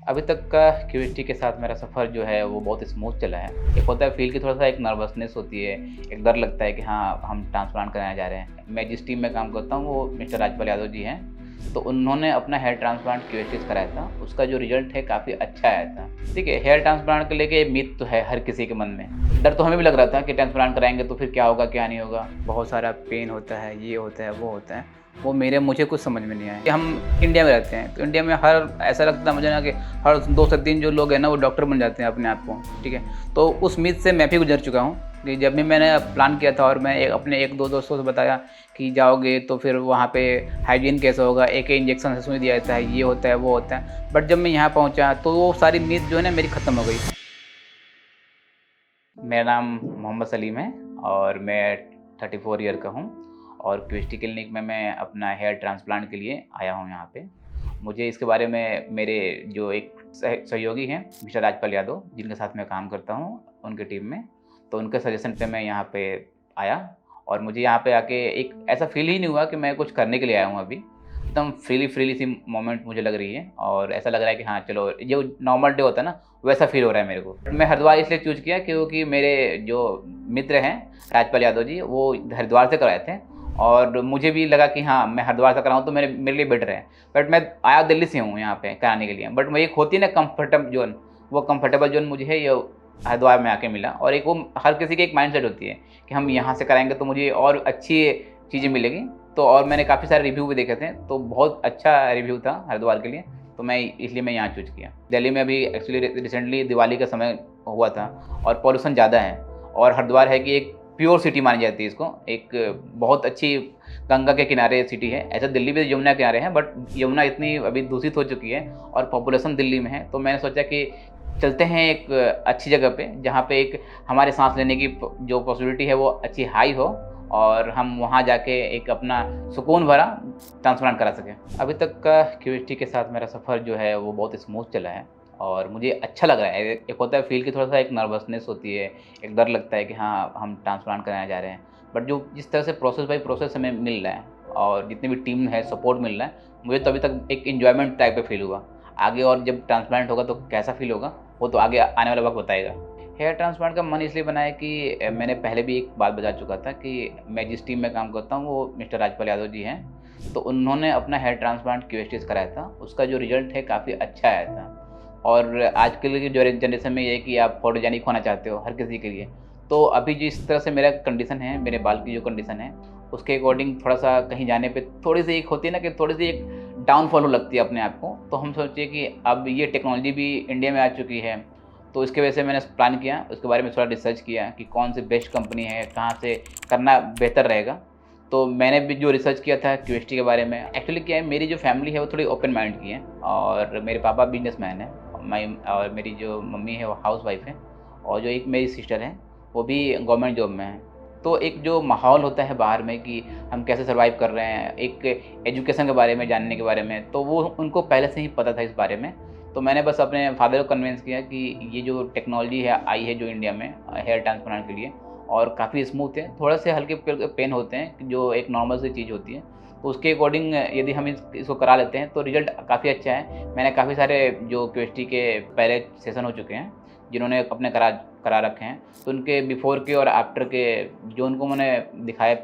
अभी तक का क्यूरियोसिटी के साथ मेरा सफ़र जो है वो बहुत स्मूथ चला है। एक होता है फ़ील की थोड़ा-सा एक नर्वसनेस होती है, एक डर लगता है कि हाँ, हम ट्रांसप्लांट कराने जा रहे हैं। मैं जिस टीम में काम करता हूँ वो मिस्टर राजपाल यादव जी हैं, तो उन्होंने अपना हेयर ट्रांसप्लांट क्यूरियोसिटी से कराया था। उसका जो रिज़ल्ट है काफ़ी अच्छा आया था। देखिए, हेयर ट्रांसप्लांट को लेके मिथ तो है हर किसी के मन में। डर तो हमें भी लग रहा था कि ट्रांसप्लांट कराएँगे तो फिर क्या होगा, क्या नहीं होगा। बहुत सारा पेन होता है, ये होता है, वो होता है। वो मुझे कुछ समझ में नहीं आया। हम इंडिया में रहते हैं, तो इंडिया में हर ऐसा लगता है मुझे ना कि हर 2 से 3 जो लोग हैं ना वो डॉक्टर बन जाते हैं अपने आप को, ठीक है? तो उस मिथ से मैं भी गुज़र चुका हूँ कि जब भी मैंने प्लान किया था और मैं अपने 1-2 दोस्तों से बताया कि जाओगे तो फिर वहाँ पे हाइजीन कैसा होगा, एक ही इंजेक्शन से सुई दिया जाता है, ये होता है, वो होता है। बट जब मैं यहाँ पहुँचा तो वो सारी मिथ जो है ना मेरी ख़त्म हो गई। मेरा नाम मोहम्मद सलीम है और मैं 34 ईयर का हूँ और क्यूरियोसिटी क्लिनिक में मैं अपना हेयर ट्रांसप्लांट के लिए आया हूँ यहाँ पे। मुझे इसके बारे में मेरे जो एक सहयोगी हैं मिस्टर राजपाल यादव, जिनके साथ मैं काम करता हूँ उनकी टीम में, तो उनके सजेशन पे मैं यहाँ पे आया और मुझे यहाँ पे आके एक ऐसा फ़ील ही नहीं हुआ कि मैं कुछ करने के लिए आया हूँ अभी। एकदम फ्रीली सी मोमेंट मुझे लग रही है और ऐसा लग रहा है कि हाँ, चलो जो नॉर्मल डे होता है ना, वैसा फ़ील हो रहा है मेरे को। मैं हरिद्वार इसलिए चूज़ किया क्योंकि मेरे जो मित्र हैं राजपाल यादव जी, वो हरिद्वार से कराए थे और मुझे भी लगा कि हाँ, मैं हरिद्वार से कराऊँ तो मेरे लिए बेटर है। बट मैं आया दिल्ली से हूँ यहाँ पे कराने के लिए। बट वो एक होती है ना कम्फ़र्टेबल ज़ोन, वो कम्फ़र्टेबल ज़ोन मुझे है ये हरिद्वार में आके मिला और एक वो हर किसी की एक माइंडसेट होती है कि हम यहाँ से कराएँगे तो मुझे और अच्छी चीज़ें मिलेंगी। तो और मैंने काफ़ी सारे रिव्यू भी देखे थे, तो बहुत अच्छा रिव्यू था हरिद्वार के लिए, तो मैं यहाँ चूज़ किया। दिल्ली में अभी एक्चुअली रिसेंटली दिवाली का समय हुआ था और पॉल्यूशन ज़्यादा है और हरिद्वार है कि एक प्योर सिटी मानी जाती है इसको, एक बहुत अच्छी गंगा के किनारे सिटी है। ऐसा दिल्ली भी यमुना के किनारे है बट यमुना इतनी अभी दूषित हो चुकी है और पॉपुलेशन दिल्ली में है, तो मैंने सोचा कि चलते हैं एक अच्छी जगह पे, जहाँ पे एक हमारे साँस लेने की प जो पॉसिबिलिटी है वो अच्छी हाई हो और हम वहाँ जाके एक अपना सुकून भरा ट्रांसप्लांट करा सकें। अभी तक का क्यूरियोसिटी के साथ मेरा सफ़र जो है वो बहुत स्मूथ चला है और मुझे अच्छा लग रहा है। एक होता है फ़ील की थोड़ा-सा एक नर्वसनेस होती है, एक डर लगता है कि हाँ, हम ट्रांसप्लांट कराने जा रहे हैं। बट जो जिस तरह से प्रोसेस बाय प्रोसेस हमें मिल रहा है और जितनी भी टीम है, सपोर्ट मिल रहा है, मुझे तो अभी तक एक एन्जॉयमेंट टाइप का फ़ील हुआ। आगे और जब ट्रांसप्लांट होगा तो कैसा फ़ील होगा, वो तो आगे आने वाला वक़्त बताएगा। हेयर ट्रांसप्लांट का मन इसलिए बना है कि मैंने पहले भी एक बात बता चुका था कि मैं जिस टीम में काम करता हूँ वो मिस्टर राजपाल यादव जी हैं। तो उन्होंने अपना हेयर ट्रांसप्लांट क्यूएसटी से कराया था। उसका जो रिज़ल्ट है काफ़ी अच्छा आया था। और आजकल की जो जनरेशन में ये है कि आप फोटोजेनिक होना चाहते हो हर किसी के लिए। तो अभी जिस तरह से मेरा कंडीशन है, मेरे बाल की जो कंडीशन है, उसके अकॉर्डिंग थोड़ा-सा कहीं जाने पे थोड़ी-सी एक होती है ना कि थोड़ी-सी एक डाउनफॉल लगती है अपने आप को। तो हम सोचे कि अब ये टेक्नोलॉजी भी इंडिया में आ चुकी है, तो इसकी वजह से मैंने प्लान किया, उसके बारे में थोड़ा रिसर्च किया कि कौन सी बेस्ट कंपनी है, कहाँ से करना बेहतर रहेगा। तो मैंने भी जो रिसर्च किया था क्यूएसटी के बारे में, एक्चुअली क्या है मेरी जो फैमिली है वो थोड़ी ओपन माइंड की है और मेरे पापा बिज़नेसमैन हैं और मेरी जो मम्मी है वो हाउसवाइफ़ है और जो एक मेरी सिस्टर है, वो भी गवर्नमेंट जॉब में है। तो एक जो माहौल होता है बाहर में कि हम कैसे सर्वाइव कर रहे हैं, एक एजुकेशन के बारे में जानने के बारे में, तो वो उनको पहले से ही पता था इस बारे में। तो मैंने बस अपने फादर को कन्विंस किया कि ये जो टेक्नोलॉजी है आई है जो इंडिया में हेयर ट्रांसप्लांट के लिए और काफ़ी स्मूथ है। थोड़े से हल्के पेन होते हैं जो एक नॉर्मल सी चीज़ होती है। तो उसके अकॉर्डिंग यदि हम इसको करा लेते हैं तो रिज़ल्ट काफ़ी अच्छा है। मैंने काफ़ी सारे जो क्यूएसटी के पहले सेशन हो चुके हैं, जिन्होंने अपने करा करा रखे हैं, तो उनके बिफ़ोर के और आफ्टर के जो उनको मैंने दिखाया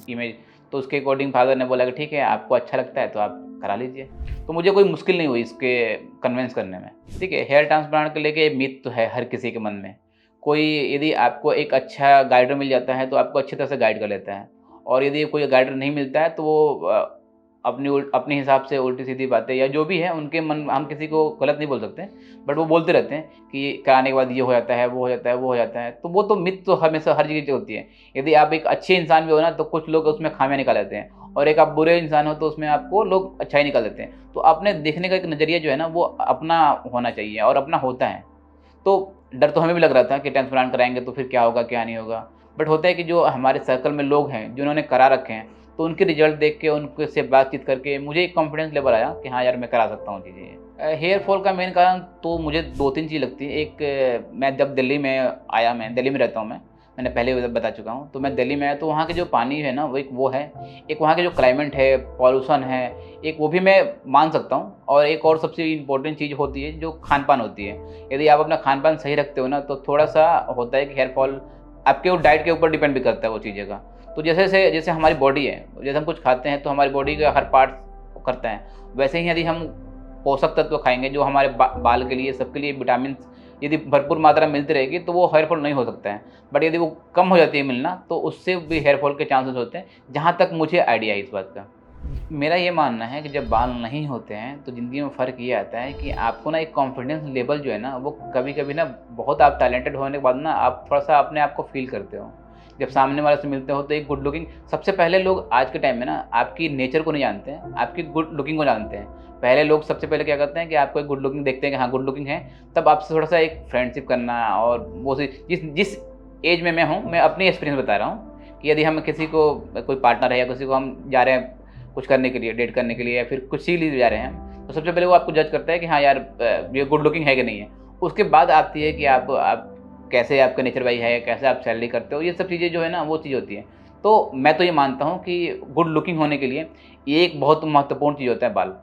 इमेज, तो उसके अकॉर्डिंग फादर ने बोला कि ठीक है, आपको अच्छा लगता है तो आप करा लीजिए। तो मुझे कोई मुश्किल नहीं हुई इसके कन्विंस करने में। ठीक है, हेयर ट्रांसप्लांट को लेके मिथ तो है हर किसी के मन में। कोई यदि आपको एक अच्छा गाइडर मिल जाता है तो आपको अच्छी तरह से गाइड कर लेता है और यदि कोई गाइडर नहीं मिलता है तो वो अपने हिसाब से उल्टी-सीधी बातें या जो भी है उनके मन, हम किसी को गलत नहीं बोल सकते, बट वो बोलते रहते हैं कि कराने के बाद ये हो जाता है, वो हो जाता है, वो हो जाता है। तो वो तो मिथ तो हमेशा हर जगह होती है। यदि आप एक अच्छे इंसान भी हो ना तो कुछ लोग उसमें खामियाँ निकाल लेते हैं और एक आप बुरे इंसान हो तो उसमें आपको लोग अच्छाई निकाल देते हैं। तो अपने देखने का एक नज़रिया जो है ना वो अपना होना चाहिए और अपना होता है। तो डर तो हमें भी लग रहा था कि ट्रांसप्लांट कराएँगे तो फिर क्या होगा, क्या नहीं होगा। बट होता है कि जो हमारे सर्कल में लोग हैं, जिन्होंने करा रखे हैं, तो उनके रिज़ल्ट देख के उनके से बातचीत करके मुझे एक कॉन्फिडेंस लेवल आया कि हाँ यार, मैं करा सकता हूँ चीज़ें। हेयर फॉल का मेन कारण तो मुझे 2-3 चीज़ लगती है। एक मैं जब दिल्ली में आया, मैं दिल्ली में रहता हूँ मैं, मैंने पहले भी बता चुका हूँ। तो मैं दिल्ली में आया तो वहाँ के जो पानी है ना वो है, एक वहाँ के जो क्लाइमेट है, पॉल्यूशन है, एक वो भी मैं मान सकता हूँ। और एक और सबसे इम्पोर्टेंट चीज़ होती है जो खान-पान होती है। यदि आप अपना खान-पान सही रखते हो ना तो थोड़ा-सा होता है कि हेयर फॉल आपके वो डाइट के ऊपर डिपेंड भी करता है वो चीज़ें का। तो जैसे हमारी बॉडी है, जैसे हम कुछ खाते हैं तो हमारी बॉडी का हर पार्ट करता है। वैसे ही यदि हम पोषक तत्व खाएँगे जो हमारे बाल के लिए, सबके लिए विटामिन यदि भरपूर मात्रा में मिलती रहेगी तो वो हेयर फॉल नहीं हो सकता है। बट यदि वो कम हो जाती है मिलना तो उससे भी हेयर फॉल के चांसेस होते हैं, जहाँ तक मुझे आइडिया है इस बात का। मेरा ये मानना है कि जब बाल नहीं होते हैं तो ज़िंदगी में फ़र्क ये आता है कि आपको ना एक कॉन्फिडेंस लेवल जो है ना वो कभी-कभी ना बहुत आप टैलेंटेड होने के बाद ना आप थोड़ा-सा अपने आप को फ़ील करते हो। जब सामने वाले से मिलते हो तो एक गुड लुकिंग सबसे पहले लोग आज के टाइम में ना आपकी नेचर को नहीं जानते हैं, आपकी गुड लुकिंग को जानते हैं। पहले लोग सबसे पहले क्या करते हैं कि आपको एक गुड लुकिंग देखते हैं कि हाँ, गुड लुकिंग है, तब आपसे थोड़ा-सा एक फ्रेंडशिप करना और वो सी जिस जिस एज में मैं हूँ, मैं अपनी एक्सपीरियंस बता रहा हूँ कि यदि हम किसी को कोई पार्टनर है या किसी को हम जा रहे हैं कुछ करने के लिए, डेट करने के लिए या फिर कुछ चीज़ लिए जा रहे हैं, तो सबसे पहले वो आपको जज करता है कि हाँ यार ये गुड लुकिंग है कि नहीं है। उसके बाद आती है कि आप कैसे आपका नेचर वाइज़ है, कैसे आप सैलरी करते हो, ये सब चीज़ें जो है ना वो चीज़ होती है। तो मैं तो ये मानता हूँ कि गुड लुकिंग होने के लिए ये एक बहुत महत्वपूर्ण चीज़ होता है बाल,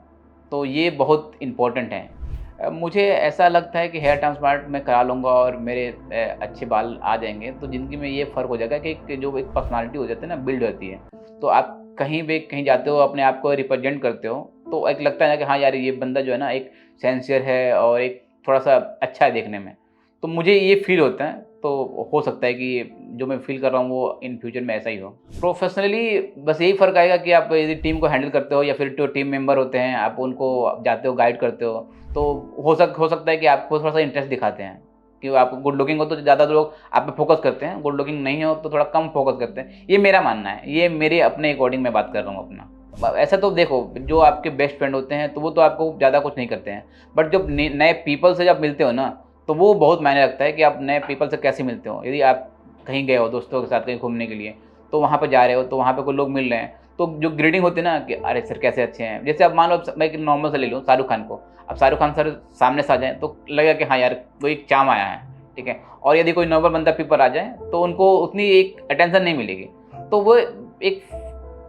तो ये बहुत इम्पोर्टेंट है। मुझे ऐसा लगता है कि हेयर ट्रांसप्लांट मैं करा लूँगा और मेरे अच्छे बाल आ जाएँगे, तो ज़िंदगी में ये फ़र्क हो जाएगा कि एक जो एक पर्सनैलिटी हो जाती है ना, बिल्ड होती है। तो आप कहीं भी कहीं जाते हो, अपने आप को रिप्रेज़ेंट करते हो, तो एक लगता है ना कि हाँ यार, ये बंदा जो है ना एक सिंसियर है और एक थोड़ा-सा अच्छा है देखने में। तो मुझे ये फ़ील होता है, तो हो सकता है कि जो मैं फ़ील कर रहा हूँ वो इन फ्यूचर में ऐसा ही हो। प्रोफ़ेशनली बस यही फ़र्क आएगा कि आप यदि टीम को हैंडल करते हो या फिर जो टीम मेंबर होते हैं, आप उनको जाते हो, गाइड करते हो, तो हो सकता है कि आपको थोड़ा-सा इंटरेस्ट दिखाते हैं, कि आप गुड लुकिंग हो तो ज़्यादा लोग आप पे फ़ोकस करते हैं, गुड लुकिंग नहीं हो तो थोड़ा कम फ़ोकस करते हैं। ये मेरा मानना है, ये मेरे अपने अकॉर्डिंग मैं बात कर रहा हूँ अपना। ऐसा तो देखो, जो आपके बेस्ट फ्रेंड होते हैं तो वो तो आपको ज़्यादा कुछ नहीं करते हैं, बट जब नए पीपल से जब मिलते हो ना, तो वो बहुत मायने रखता है कि आप नए पीपल से कैसे मिलते हो। यदि आप कहीं गए हो दोस्तों के साथ कहीं घूमने के लिए, तो वहाँ पे जा रहे हो, तो वहाँ पे कोई लोग मिल रहे हैं, तो जो ग्रीटिंग होती है ना कि अरे सर कैसे अच्छे हैं। जैसे आप मान लो मैं एक नॉर्मल सा ले लूँ शाहरुख खान को, अब शाहरुख खान सर सामने से आ जाएँ तो लगेगा कि हाँ यार, वो एक चार्म आया है, ठीक है। और यदि कोई नॉर्मल बंदा पीपल आ जाए तो उनको उतनी एक अटेंशन नहीं मिलेगी। तो वो एक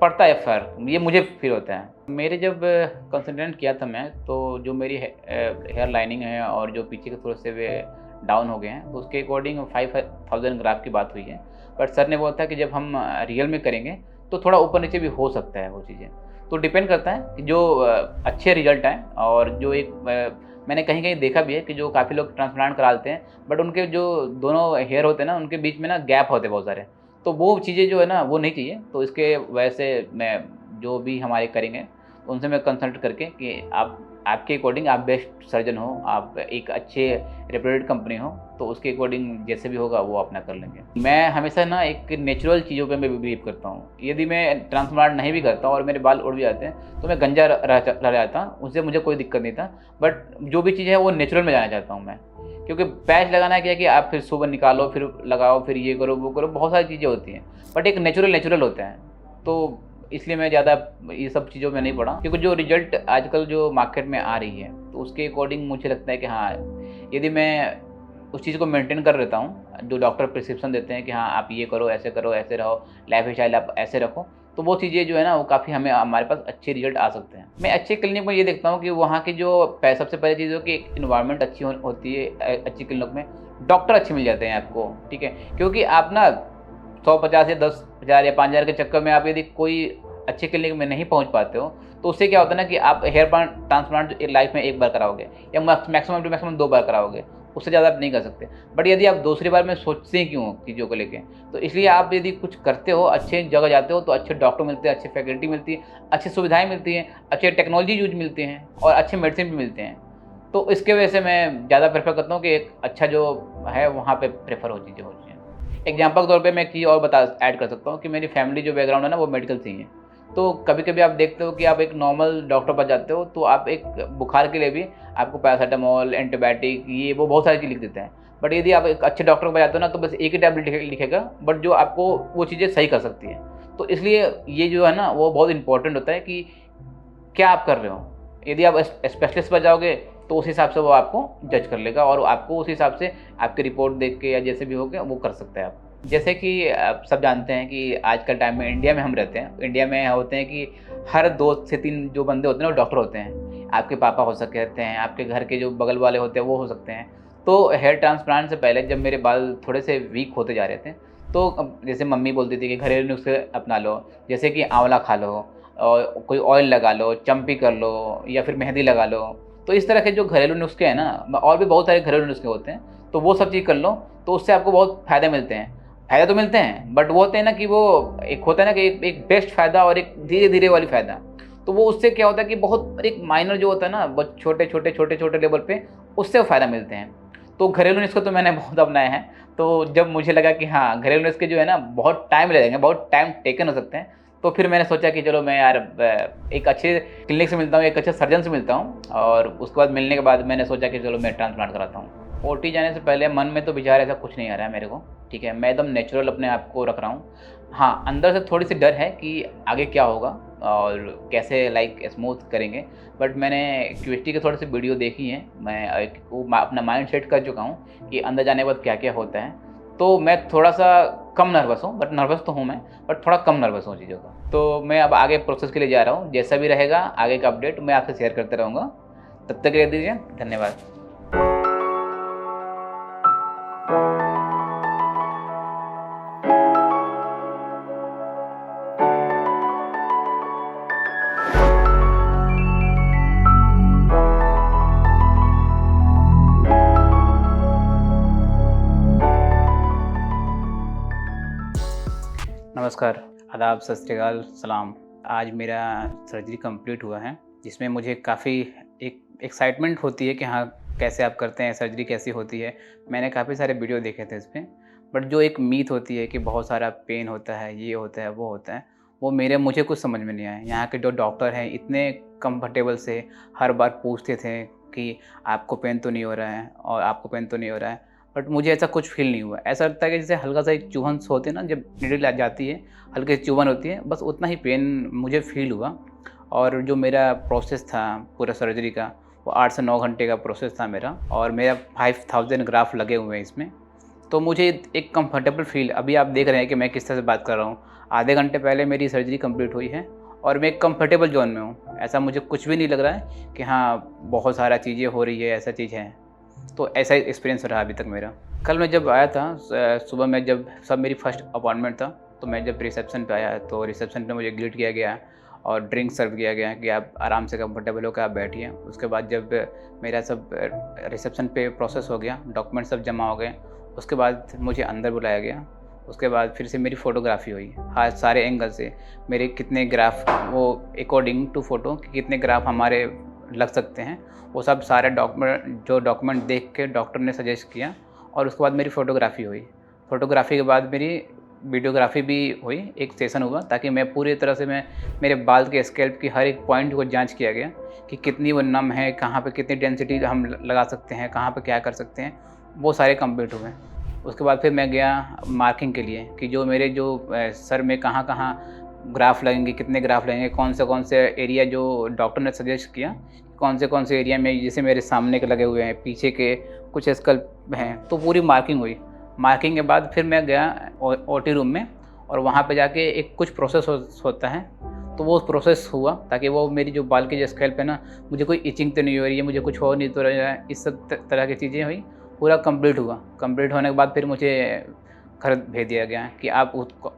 पड़ता है फ़र्क, ये मुझे फ़ील होता है। मेरे जब कंसल्टेंट किया था मैं, तो जो मेरी हेयर लाइनिंग है और जो पीछे के थोड़े से वे डाउन हो गए हैं, तो उसके अकॉर्डिंग 5000 ग्राफ की बात हुई है। बट सर ने बोला था कि जब हम रियल में करेंगे, तो थोड़ा ऊपर-नीचे भी हो सकता है वो चीज़ें। तो डिपेंड करता है कि जो अच्छे रिज़ल्ट आएँ और जो एक मैंने कहीं-कहीं देखा भी है कि जो काफ़ी लोग ट्रांसप्लांट कराते हैं, बट उनके जो दोनों हेयर होते हैं ना, उनके बीच में ना गैप होते हैं बहुत सारे। तो वो चीज़ें जो है ना वो नहीं चाहिए, तो इसके वजह से मैं जो भी हमारे करेंगे उनसे मैं कंसल्ट करके कि आप आपके अकॉर्डिंग आप बेस्ट सर्जन हो, आप एक अच्छे रेप्यूटेड कंपनी हो, तो उसके अकॉर्डिंग जैसे भी होगा वो अपना कर लेंगे। मैं हमेशा ना एक नेचुरल चीज़ों पे मैं बिलीव करता हूँ। यदि मैं ट्रांसप्लांट नहीं भी करता और मेरे बाल उड़ भी जाते हैं, तो मैं गंजा रह जाता, उससे मुझे कोई दिक्कत नहीं था। बट जो भी चीज़ है वो नेचुरल में जाना चाहता हूँ मैं। क्योंकि पैच लगाना क्या है कि आप फिर सुबह निकालो, फिर लगाओ, फिर ये करो, वो करो, बहुत सारी चीज़ें होती हैं। बट एक नेचुरल होता है। तो इसलिए मैं ज़्यादा ये सब चीज़ों में नहीं पड़ा, क्योंकि जो रिज़ल्ट आजकल जो मार्केट में आ रही है, तो उसके अकॉर्डिंग मुझे लगता है कि हाँ, यदि मैं उस चीज़ को मेंटेन कर लेता हूँ, जो डॉक्टर प्रिस्क्रिप्शन देते हैं कि हाँ, आप ये करो, ऐसे रहो, लाइफ़स्टाइल आप ऐसे रखो, तो वो चीज़ें जो है ना, वो काफ़ी हमारे पास अच्छे रिज़ल्ट आ सकते हैं। मैं अच्छे क्लिनिक में ये देखता हूँ कि वहाँ की जो सबसे पहली चीज़ हो कि एक एनवायरनमेंट अच्छी होती है अच्छी क्लिनिक में, डॉक्टर अच्छे मिल जाते हैं आपको, ठीक है? क्योंकि आप ना 150 या 10,000 या 5,000 के चक्कर में आप यदि कोई अच्छे क्लिनिक में नहीं पहुँच पाते हो, तो उससे क्या होता है ना कि आप हेयर ट्रांसप्लांट लाइफ में 1 बार कराओगे या मैक्सिमम टू मैक्सिमम 2 बार कराओगे, उससे ज़्यादा आप नहीं कर सकते। बट यदि आप दूसरी बार में सोचते ही क्यों हो चीज़ों को लेके, तो इसलिए आप यदि कुछ करते हो, अच्छे जगह जाते हो, तो अच्छे डॉक्टर मिलते हैं, अच्छी फैकल्टी मिलती है, अच्छी सुविधाएँ मिलती हैं, अच्छे टेक्नोलॉजी यूज़ मिलते हैं और अच्छे मेडिसिन भी मिलते हैं। तो इसकी वजह से मैं ज़्यादा प्रेफ़र करता हूँ कि एक अच्छा जो है वहाँ पे प्रेफ़र हो चीज़ें होती हैं। एग्ज़ाम्पल के तौर पे मैं एक चीज़ और ऐड कर सकता हूँ कि मेरी फैमिली जो बैकग्राउंड है ना वो मेडिकल से ही है। तो कभी-कभी आप देखते हो कि आप एक नॉर्मल डॉक्टर पास जाते हो, तो आप एक बुखार के लिए भी आपको पैरासिटामॉल, एंटीबायोटिक ये वो बहुत सारी चीज़ लिख देते हैं। बट यदि आप एक अच्छे डॉक्टर के पास जाते हो ना, तो बस एक ही टैबलेट लिखेगा, बट जो आपको वो चीज़ें सही कर सकती है। तो इसलिए ये जो है ना वो बहुत इम्पोर्टेंट होता है कि क्या आप कर रहे हो? यदि आप स्पेशलिस्ट पास जाओगे, तो उस हिसाब से वो आपको जज कर लेगा और आपको उस हिसाब से आपकी रिपोर्ट देख के या जैसे भी हो गया वो कर सकता है आप। जैसे कि आप सब जानते हैं कि आजकल टाइम में इंडिया में हम रहते हैं। इंडिया में होते हैं कि हर 2 से 3 जो बंदे होते हैं वो डॉक्टर होते हैं। आपके पापा हो सकते हैं, आपके घर के जो बगल वाले होते हैं वो हो सकते हैं। तो हेयर ट्रांसप्लांट से पहले जब मेरे बाल थोड़े से वीक होते जा रहे थे, तो जैसे मम्मी बोलती थी कि घरेलू नुस्खे अपना लो, जैसे कि आंवला खा लो और कोई ऑयल लगा लो, चम्पी कर लो या फिर मेहंदी लगा लो। तो इस तरह के जो घरेलू नुस्खे हैं ना, और भी बहुत सारे घरेलू नुस्खे होते हैं, तो वो सब चीज़ कर लो, तो उससे आपको बहुत फ़ायदे मिलते हैं। फ़ायदे तो मिलते हैं, बट वो होते हैं ना कि वो एक होता है ना कि एक बेस्ट फ़ायदा और एक धीरे-धीरे वाली फ़ायदा। तो वो उससे क्या होता है कि बहुत एक माइनर जो होता है ना, बहुत छोटे-छोटे, छोटे-छोटे लेवल पे उससे फ़ायदा मिलते हैं। तो घरेलू नुस्खे तो मैंने बहुत अपनाए हैं। तो जब मुझे लगा कि हाँ, घरेलू नुस्खे जो है ना बहुत टाइम लगेंगे, बहुत टाइम टेकन हो सकते हैं, तो फिर मैंने सोचा कि चलो मैं यार एक अच्छे क्लिनिक से मिलता हूँ, एक अच्छे सर्जन से मिलता हूँ और उसके बाद मिलने के बाद मैंने सोचा कि चलो मैं ट्रांसप्लांट कराता हूँ। ओटी जाने से पहले मन में तो विचार ऐसा कुछ नहीं आ रहा है मेरे को, ठीक है? मैं एकदम नेचुरल अपने आप को रख रहा हूँ। हाँ, अंदर से थोड़ी-सी डर है कि आगे क्या होगा और कैसे लाइक स्मूथ करेंगे। बट मैंने क्यूएसटी के थोड़े से वीडियो देखी हैं। मैं एक वो अपना माइंड सेट कर चुका हूँ कि अंदर जाने के बाद क्या-क्या होता है। तो मैं थोड़ा-सा कम नर्वस हूँ, बट नर्वस तो हूँ मैं, बट थोड़ा कम नर्वस हूँ चीज़ों का। तो मैं अब आगे प्रोसेस के लिए जा रहा हूँ। जैसा भी रहेगा आगे का अपडेट मैं आपसे शेयर करते रहूँगा। तब तक के लिए दीजिए धन्यवाद। नमस्कार, आदाब, सत श्री अकाल, सलाम। आज मेरा सर्जरी कंप्लीट हुआ है, जिसमें मुझे काफ़ी एक एक्साइटमेंट होती है कि हाँ, कैसे आप करते हैं, सर्जरी कैसी होती है। मैंने काफ़ी सारे वीडियो देखे थे इसपे, बट जो एक मीथ होती है कि बहुत सारा पेन होता है, ये होता है, वो होता है, वो मुझे कुछ समझ में नहीं आया। यहाँ के जो डॉक्टर हैं, इतने कंफर्टेबल से हर बार पूछते थे कि आपको पेन तो नहीं हो रहा है और आपको पेन तो नहीं हो रहा है। बट मुझे ऐसा कुछ फ़ील नहीं हुआ। ऐसा लगता है कि जैसे हल्का-सा एक चुभन सी होती है ना, जब नीडल जाती है, हल्की सी चुभन होती है, बस उतना ही पेन मुझे फ़ील हुआ। और जो मेरा प्रोसेस था पूरा सर्जरी का, वो 8 से 9 घंटे का प्रोसेस था मेरा और मेरा 5000 ग्राफ लगे हुए हैं इसमें। तो मुझे एक कंफर्टेबल फ़ील, अभी आप देख रहे हैं कि मैं किस तरह से बात कर रहा हूँ। आधे घंटे पहले मेरी सर्जरी कंप्लीट हुई है और मैं एक कंफर्टेबल ज़ोन में हूँ। ऐसा मुझे कुछ भी नहीं लग रहा है कि हाँ, बहुत सारा चीज़ें हो रही है, ऐसा चीज़ है। तो ऐसा ही एक्सपीरियंस रहा अभी तक मेरा। कल मैं जब आया था सुबह में, जब सब मेरी फर्स्ट अपॉइंटमेंट था, तो मैं जब रिसेप्शन पे आया तो रिसेप्शन पे मुझे ग्रीट किया गया और ड्रिंक सर्व किया गया कि आप आराम से कंफर्टेबल होकर आप बैठिए। उसके बाद जब मेरा सब रिसेप्शन पे प्रोसेस हो गया, डॉक्यूमेंट सब जमा हो गए, उसके बाद मुझे अंदर बुलाया गया। उसके बाद फिर से मेरी फ़ोटोग्राफ़ी हुई। हाँ, सारे एंगल से मेरे कितने ग्राफ, वो अकॉर्डिंग टू फ़ोटो कि कितने ग्राफ हमारे लग सकते हैं, वो सब सारे डॉक्यूमेंट देख के डॉक्टर ने सजेस्ट किया और उसके बाद मेरी फ़ोटोग्राफ़ी हुई। फ़ोटोग्राफ़ी के बाद मेरी वीडियोग्राफ़ी भी हुई, एक सेशन हुआ ताकि मैं पूरी तरह से मेरे बाल के स्कैल्प की हर एक पॉइंट को जाँच किया गया कि कितनी वो नम है, कहाँ पे कितनी डेंसिटी हम लगा सकते हैं, कहाँ पे क्या कर सकते हैं, वो सारे कंप्लीट हुए। उसके बाद फिर मैं गया मार्किंग के लिए कि जो मेरे सर में कहाँ-कहाँ ग्राफ लगेंगे, कितने ग्राफ लगेंगे, कौन से एरिया जो डॉक्टर ने सजेस्ट किया, कौन से एरिया में जैसे मेरे सामने के लगे हुए हैं, पीछे के कुछ स्कल्प हैं, तो पूरी मार्किंग हुई। मार्किंग के बाद फिर मैं गया ओटी रूम में और वहाँ पे जाके एक कुछ प्रोसेस होता है, तो वो प्रोसेस हुआ ताकि वो मेरी जो बाल की जो स्कैल्प है ना, मुझे कोई इचिंग तो नहीं हो रही है, मुझे कुछ हो नहीं तो रहा है, इस सब तरह की चीज़ें हुई। पूरा कंप्लीट हुआ। कंप्लीट होने के बाद फिर मुझे घर भेज दिया गया कि आप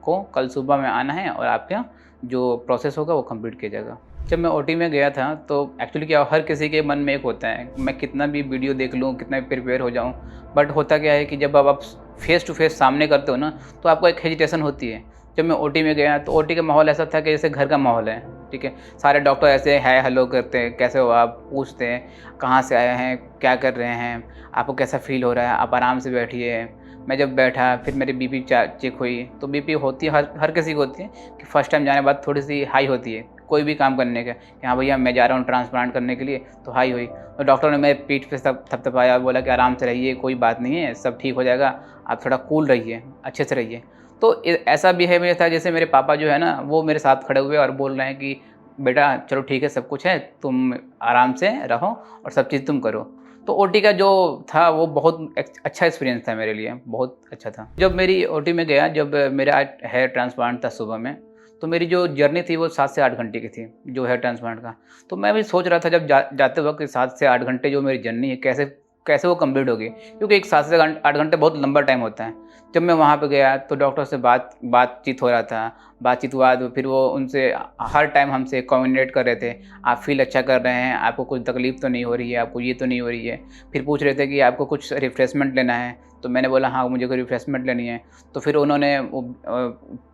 को कल सुबह में आना है और आपका जो प्रोसेस होगा वो कंप्लीट किया जाएगा। जब मैं ओटी में गया था तो एक्चुअली क्या, हर किसी के मन में एक होता है, मैं कितना भी वीडियो देख लूँ, कितना भी प्रिपेयर हो जाऊँ, बट होता क्या है कि जब अब आप फेस टू फेस सामने करते हो ना, तो आपको एक हेजिटेशन होती है। जब मैं ओटी में गया तो ओटी का माहौल ऐसा था कि जैसे घर का माहौल है, ठीक है। सारे डॉक्टर ऐसे हाय हेलो करते हैं, कैसे हो आप, पूछते हैं कहाँ से आए हैं, क्या कर रहे हैं, आपको कैसा फ़ील हो रहा है, आप आराम से बैठिए। मैं जब बैठा फिर मेरी बीपी चेक हुई, तो बीपी होती है, हर किसी को होती है कि फ़र्स्ट टाइम जाने के बाद थोड़ी-सी हाई होती है, कोई भी काम करने का कि हाँ भैया मैं जा रहा हूँ ट्रांसप्लांट करने के लिए, तो हाई हुई। तो डॉक्टर ने मेरे पीठ पे थपथपाया, बोला कि आराम से रहिए, कोई बात नहीं है, सब ठीक हो जाएगा, आप थोड़ा कूल रहिए, अच्छे से रहिए। तो ऐसा बिहेवियर था जैसे मेरे पापा जो है ना, वो मेरे साथ खड़े हुए और बोल रहे हैं कि बेटा चलो ठीक है, सब कुछ है, तुम आराम से रहो और सब चीज़ तुम करो। तो ओटी का जो था वो बहुत अच्छा एक्सपीरियंस था मेरे लिए, बहुत अच्छा था। जब मेरी ओटी में गया, जब मेरा हेयर ट्रांसप्लांट था सुबह में, तो मेरी जो जर्नी थी वो 7 से 8 घंटे की थी, जो हेयर ट्रांसप्लांट का। तो मैं भी सोच रहा था जब जाते वक़्त 7 से 8 घंटे जो मेरी जर्नी है कैसे कैसे वो कंप्लीट होगी? क्योंकि एक 7 से 8 घंटे बहुत लंबा टाइम होता है। जब मैं वहाँ पे गया तो डॉक्टर से बातचीत हो रहा था। बातचीत हुआ तो फिर वो उनसे हर टाइम हमसे कम्युनिकेट कर रहे थे। आप फ़ील अच्छा कर रहे हैं, आपको कोई तकलीफ़ तो नहीं हो रही है, आपको ये तो नहीं हो रही है। फिर पूछ रहे थे कि आपको कुछ रिफ्रेशमेंट लेना है? तो मैंने बोला हाँ, मुझे कोई रिफ्रेशमेंट लेनी है। तो फिर उन्होंने वो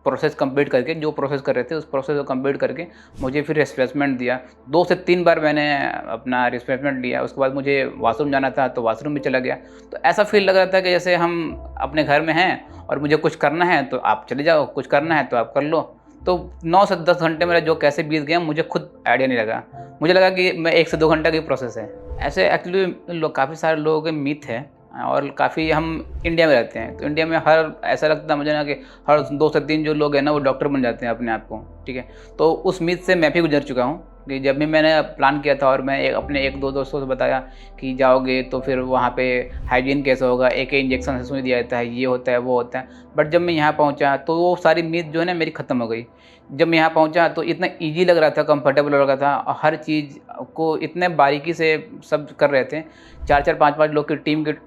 प्रोसेस कंप्लीट करके, जो प्रोसेस कर रहे थे उस प्रोसेस को कंप्लीट करके मुझे फिर रिफ्रेशमेंट दिया। 2 से 3 बार मैंने अपना रिफ्रेशमेंट लिया। उसके बाद मुझे वॉशरूम जाना था तो वॉशरूम भी चला गया। तो ऐसा फ़ील लग रहा था कि जैसे हम अपने घर में हैं और मुझे कुछ करना है तो आप चले जाओ, कुछ करना है तो आप कर लो। तो 9 से 10 घंटे मेरा जो कैसे बीत गया मुझे खुद आइडिया नहीं लगा। मुझे लगा कि मैं 1 से 2 घंटा की प्रोसेस है। ऐसे एक्चुअली काफ़ी सारे लोगों के मिथ है और काफ़ी हम इंडिया में रहते हैं, तो इंडिया में हर ऐसा लगता है मुझे ना कि हर 2 से 3 जो लोग हैं ना वो डॉक्टर बन जाते हैं अपने आप को, ठीक है। तो उस मिथ से मैं भी गुजर चुका हूँ कि जब भी मैंने प्लान किया था और मैं अपने 1-2 दोस्तों से बताया कि जाओगे तो फिर वहाँ पे हाइजीन कैसा होगा, एक इंजेक्शन से सुई दिया जाता है, ये होता है, वो होता है। बट जब मैं यहाँ पहुँचा तो वो सारी मिथ जो है ना मेरी ख़त्म हो गई। जब मैं यहाँ पहुँचा तो इतना ईज़ी लग रहा था, कंफर्टेबल लग रहा था और हर चीज़ को इतने बारीकी से सब कर रहे थे। 4-4 5-5 लोग की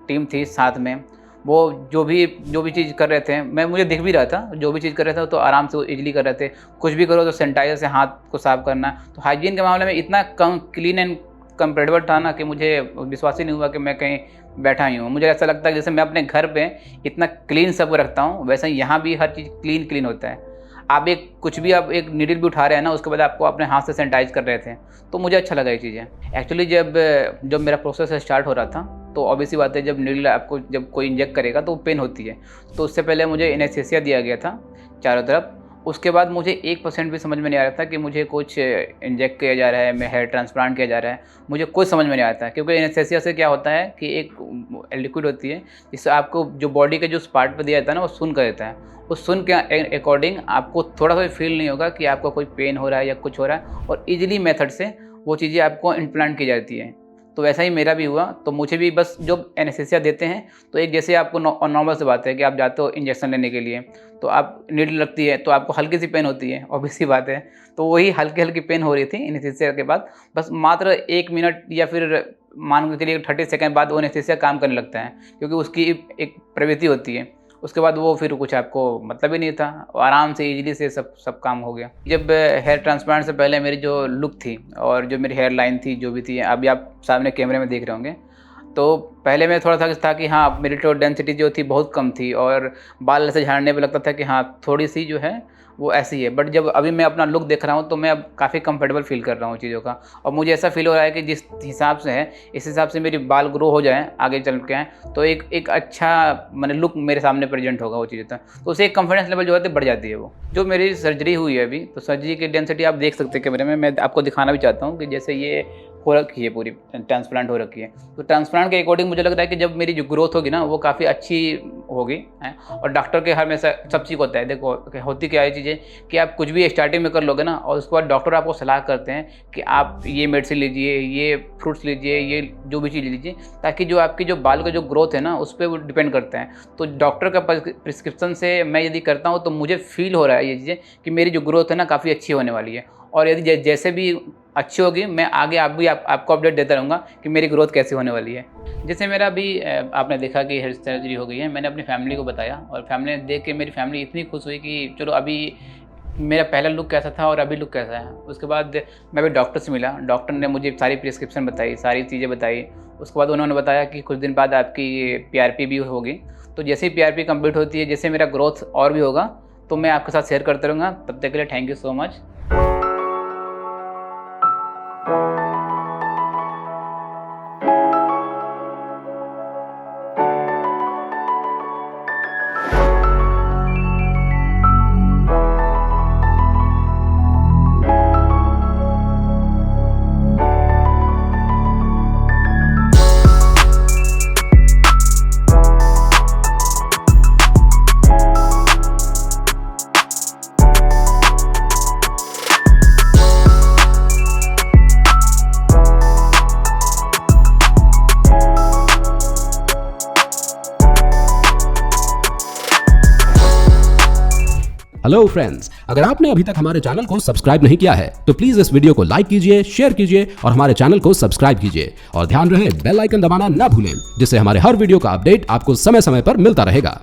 टीम थी साथ में। वो जो भी चीज़ कर रहे थे, मुझे दिख भी रहा था, जो भी चीज़ कर रहे थे तो आराम से वो ईज़िली कर रहे थे। कुछ भी करो तो सैनिटाइज़र से हाथ को साफ़ करना। तो हाइजीन के मामले में इतना कम क्लीन एंड कंफर्टेबल था ना कि मुझे विश्वास ही नहीं हुआ कि मैं कहीं बैठा ही हूँ। मुझे ऐसा लगता है जैसे मैं अपने घर पे इतना क्लीन सब रखता हूँ, वैसे ही यहाँ भी हर चीज़ क्लीन होता है। आप एक नीडल भी उठा रहे हैं ना, उसके बाद आपको अपने हाथ से सैनिटाइज़ कर रहे थे। तो मुझे अच्छा लगा ये चीज़ें। एक्चुअली जब मेरा प्रोसेस स्टार्ट हो रहा था, तो ऑब्वियस सी बात है जब नीडल आपको जब कोई इंजेक्ट करेगा तो पेन होती है। तो उससे पहले मुझे एनेस्थीसिया दिया गया था चारों तरफ। उसके बाद मुझे 1% भी समझ में नहीं आ रहा था कि मुझे कुछ इंजेक्ट किया जा रहा है, मैं हेयर ट्रांसप्लांट किया जा रहा है। मुझे कुछ समझ में नहीं आता क्योंकि एनेस्थीसिया से क्या होता है कि एक लिक्विड होती है जिससे आपको जो बॉडी के जो पार्ट पे दिया जाता है ना वो सुन कर देता है। उस सुन के अकॉर्डिंग आपको थोड़ा सा भी फील नहीं होगा कि आपको कोई पेन हो रहा है या कुछ हो रहा है और ईज़िली मेथड से वो चीज़ें आपको इम्प्लांट की जाती हैं। तो वैसा ही मेरा भी हुआ। तो मुझे भी बस जो एनेस्थीसिया देते हैं तो एक जैसे आपको नॉर्मल सी बात है कि आप जाते हो इंजेक्शन लेने के लिए, तो आप नीडल लगती है तो आपको हल्की सी पेन होती है, ऑब्वियस सी बात है। तो वही हल्की-हल्की पेन हो रही थी एनेस्थीसिया के बाद। बस मात्र 1 मिनट या फिर मान के चलिए 30 सेकंड बाद वो एनेस्थीसिया काम करने लगता है क्योंकि उसकी एक प्रवृत्ति होती है। उसके बाद वो फिर कुछ आपको मतलब ही नहीं था और आराम से ईज़िली से सब काम हो गया। जब हेयर ट्रांसप्लांट से पहले मेरी जो लुक थी और जो मेरी हेयर लाइन थी, जो भी थी, अभी आप सामने कैमरे में देख रहे होंगे। तो पहले मैं थोड़ा-सा था कि हाँ, मेरी तो डेंसिटी जो थी बहुत कम थी और बाल ऐसे झाड़ने पे लगता था कि हाँ, थोड़ी-सी जो है वो ऐसी है। बट जब अभी मैं अपना लुक देख रहा हूँ तो मैं अब काफ़ी कंफर्टेबल फ़ील कर रहा हूँ चीज़ों का और मुझे ऐसा फ़ील हो रहा है कि जिस हिसाब से है, इस हिसाब से मेरी बाल ग्रो हो जाएँ आगे चल के तो एक अच्छा माने लुक मेरे सामने प्रेज़ेंट होगा वो चीज़ें तो उससे एक कॉन्फिडेंस लेवल जो होता है बढ़ जाती है वो। जो मेरी सर्जरी हुई है अभी, तो सर्जरी की डेंसिटी आप देख सकते हैं कैमरे में, मैं आपको दिखाना भी चाहता हूँ कि जैसे ये हो रखी है पूरी, ट्रांसप्लांट हो रखी है। तो ट्रांसप्लांट के अकॉर्डिंग मुझे लग रहा है कि जब मेरी जो ग्रोथ होगी ना वो काफ़ी अच्छी होगी हैं और डॉक्टर के हमेशा सब चीज़ होता है। देखो होती क्या है चीज़ें कि आप कुछ भी स्टार्टिंग में कर लोगे ना और उसके बाद डॉक्टर आपको सलाह करते हैं कि आप ये मेडिसिन लीजिए, ये फ्रूट्स लीजिए, ये जो भी चीज़ लीजिए ताकि जो आपकी जो बाल का जो ग्रोथ है ना उस पे वो डिपेंड करता है। तो डॉक्टर का प्रिस्क्रिप्शन से मैं यदि करता हूँ तो मुझे फ़ील हो रहा है ये चीज़ें कि मेरी जो ग्रोथ है ना काफ़ी अच्छी होने वाली है और यदि जैसे भी अच्छी होगी मैं आगे आपको अपडेट देता रहूँगा कि मेरी ग्रोथ कैसे होने वाली है। जैसे मेरा अभी आपने देखा कि हेयर सर्जरी हो गई है, मैंने अपनी फैमिली को बताया और फैमिली ने देख के मेरी फैमिली इतनी खुश हुई कि चलो अभी मेरा पहला लुक कैसा था और अभी लुक कैसा है। उसके बाद मैं भी डॉक्टर से मिला, डॉक्टर ने मुझे सारी प्रिस्क्रिप्शन बताई, सारी चीज़ें बताई। उसके बाद उन्होंने बताया कि कुछ दिन बाद आपकी पीआरपी भी होगी। तो जैसे ही पीआरपी कंप्लीट होती है, जैसे मेरा ग्रोथ और भी होगा तो मैं आपके साथ शेयर करता रहूँगा। तब तक के लिए thank you so much. Hello friends, अगर आपने अभी तक हमारे चैनल को सब्सक्राइब नहीं किया है तो प्लीज इस वीडियो को लाइक कीजिए, शेयर कीजिए और हमारे चैनल को सब्सक्राइब कीजिए और ध्यान रहे बेल आइकन दबाना ना भूलें, जिससे हमारे हर वीडियो का अपडेट आपको समय समय पर मिलता रहेगा।